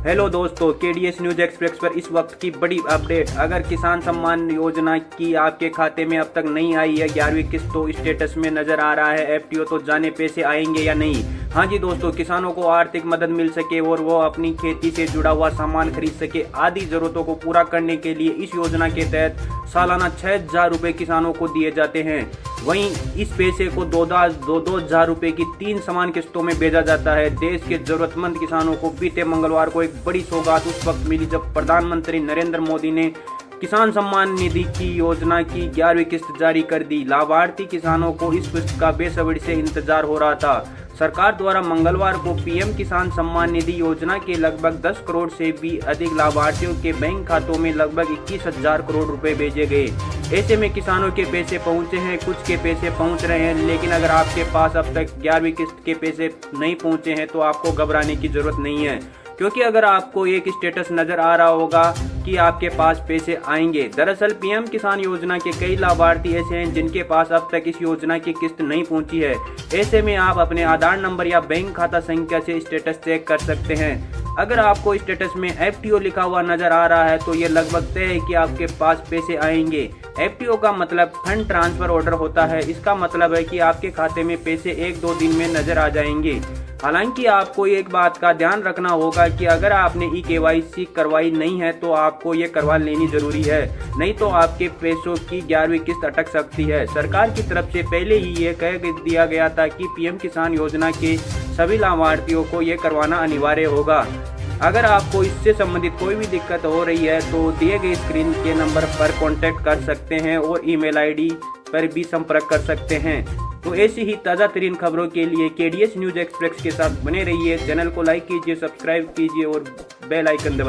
Hello दोस्तों, KDS news express पर इस वक्त की बड़ी अपडेट। अगर किसान सम्मान योजना की आपके खाते में अब तक नहीं आई है 11वीं किस्त तो स्टेटस में नजर आ रहा है एफटीओ, तो जाने पैसे आएंगे या नहीं। हाँ जी दोस्तों, किसानों को आर्थिक मदद मिल सके और वो अपनी खेती से जुड़ा हुआ सामान खरीद सके, आदि जरूरतों को पूरा करने के लिए इस योजना के तहत सालाना 6,000 रुपए किसानों को दिए जाते हैं। वहीं इस पैसे को 2,000 रुपए की 3 समान किस्तों में भेजा जाता है। देश के जरूरतमंद किसानों को बीते मंगलवार को एक बड़ी सौगात उस वक्त मिली जब प्रधानमंत्री नरेंद्र मोदी ने किसान सम्मान निधि की योजना की 11वीं किस्त जारी कर दी। लाभार्थी किसानों को इस किस्त का बेसब्री से इंतजार हो रहा था। सरकार द्वारा मंगलवार को पीएम किसान सम्मान निधि योजना के लगभग 10 करोड़ से भी अधिक लाभार्थियों के बैंक खातों में लगभग 21,000 करोड़ रुपए भेजे गए। ऐसे में किसानों के पैसे पहुंचे हैं, कुछ के पैसे पहुंच रहे हैं, लेकिन अगर आपके पास अब तक 11वीं किस्त के पैसे नहीं पहुंचे हैं तो आपको घबराने की जरूरत नहीं है, क्योंकि अगर आपको एक स्टेटस नजर आ रहा होगा कि आपके पास पैसे आएंगे। दरअसल पीएम किसान योजना के कई लाभार्थी ऐसे हैं जिनके पास अब तक इस योजना की किस्त नहीं पहुंची है। ऐसे में आप अपने आधार नंबर या बैंक खाता संख्या से स्टेटस चेक कर सकते हैं। अगर आपको स्टेटस में एफटीओ लिखा हुआ नजर आ रहा है तो ये लगभग तय है कि आपके पास पैसे आएंगे। एफटीओ का मतलब फंड ट्रांसफर ऑर्डर होता है। इसका मतलब है कि आपके खाते में पैसे 1-2 दिन में नजर आ जाएंगे। हालांकि आपको एक बात का ध्यान रखना होगा कि अगर आपने ई-केवाईसी करवाई नहीं है तो आपको ये करवा लेनी जरूरी है, नहीं तो आपके पैसों की 11वीं किस्त अटक सकती है। सरकार की तरफ से पहले ही ये कह दिया गया था कि पीएम किसान योजना के सभी लाभार्थियों को ये करवाना अनिवार्य होगा। अगर आपको इससे संबंधित कोई भी दिक्कत हो रही है तो दिए गए स्क्रीन के नंबर पर कांटेक्ट कर सकते हैं और ईमेल आईडी पर भी संपर्क कर सकते हैं। तो ऐसी ही ताज़ा तरीन खबरों के लिए केडीएस न्यूज एक्सप्रेस के साथ बने रहिए। चैनल को लाइक कीजिए, सब्सक्राइब कीजिए और बेल आइकन दबाइए।